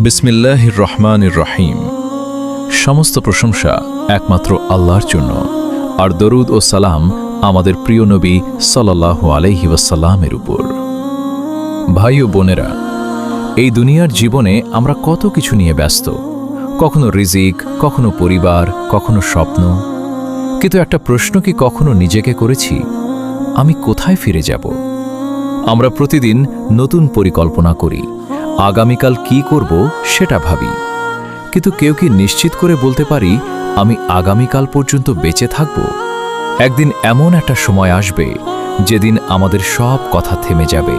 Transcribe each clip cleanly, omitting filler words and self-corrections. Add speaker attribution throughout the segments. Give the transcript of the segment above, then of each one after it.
Speaker 1: বিসমিল্লাহির রহমানির রহিম। সমস্ত প্রশংসা একমাত্র আল্লাহর জন্য, আর দরুদ ও সালাম আমাদের প্রিয় নবী সাল্লাল্লাহু আলাইহি ওয়াসাল্লামের উপর। ভাই ও বোনেরা, এই দুনিয়ার জীবনে আমরা কত কিছু নিয়ে ব্যস্ত, কখনো রিজিক, কখনো পরিবার, কখনো স্বপ্ন। কিন্তু একটা প্রশ্ন কি কখনো নিজেকে করেছি, আমি কোথায় ফিরে যাব? আমরা প্রতিদিন নতুন পরিকল্পনা করি, আগামীকাল কি করব সেটা ভাবি, কিন্তু কেউ কি নিশ্চিত করে বলতে পারি আমি আগামীকাল পর্যন্ত বেঁচে থাকব? একদিন এমন একটা সময় আসবে যেদিন আমাদের সব কথা থেমে যাবে,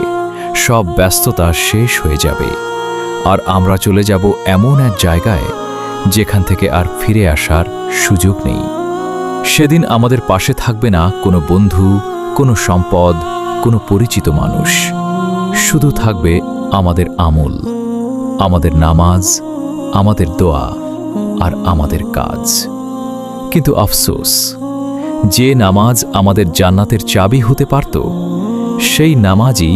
Speaker 1: সব ব্যস্ততা শেষ হয়ে যাবে, আর আমরা চলে যাব এমন এক জায়গায় যেখান থেকে আর ফিরে আসার সুযোগ নেই। সেদিন আমাদের পাশে থাকবে না কোনো বন্ধু, কোনো সম্পদ, কোনো পরিচিত মানুষ। শুধু থাকবে আমাদের আমল, আমাদের নামাজ, আমাদের দোয়া আর আমাদের কাজ। কিন্তু আফসোস, যে নামাজ আমাদের জান্নাতের চাবি হতে পারত, সেই নামাজই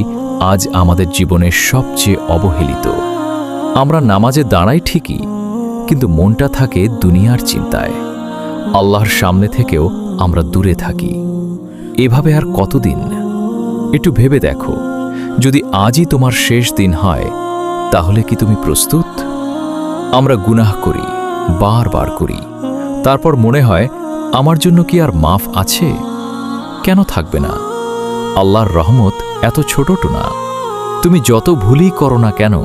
Speaker 1: আজ আমাদের জীবনের সবচেয়ে অবহেলিত। আমরা নামাজে দাঁড়াই ঠিকই, কিন্তু মনটা থাকে দুনিয়ার চিন্তায়। আল্লাহর সামনে থেকেও আমরা দূরে থাকি। এভাবে আর কতদিন? একটু ভেবে দেখো, যদি আজই তোমার শেষ দিন হয়, তাহলে কি তুমি প্রস্তুত? আমরা গুনাহ করি, বারবার করি, তারপর মনে হয় আমার জন্য কি আর মাফ আছে? কেন থাকবে না? আল্লাহর রহমত এত ছোটটো না। তুমি যত ভুলই করো না কেন,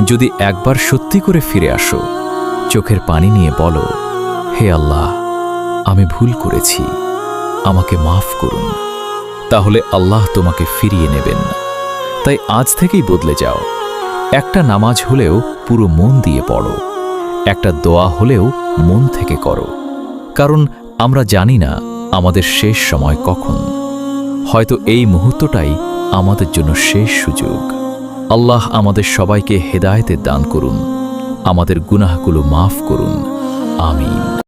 Speaker 1: যদি একবার সত্যি করে ফিরে আসো, চোখের পানি নিয়ে বলো, হে আল্লাহ, আমি ভুল করেছি, আমাকে মাফ করুন, তাহলে আল্লাহ তোমাকে ফিরিয়ে নেবেন। তাই আজ থেকেই বদলে যাও। একটা নামাজ হলেও পুরো মন দিয়ে পড়ো, একটা দোয়া হলেও মন থেকে করো, কারণ আমরা জানি না আমাদের শেষ সময় কখন। হয়তো এই মুহূর্তটাই আমাদের জন্য শেষ সুযোগ। আল্লাহ আমাদের সবাইকে হেদায়েতের দান করুন, আমাদের গুনাহগুলো মাফ করুন। আমিন।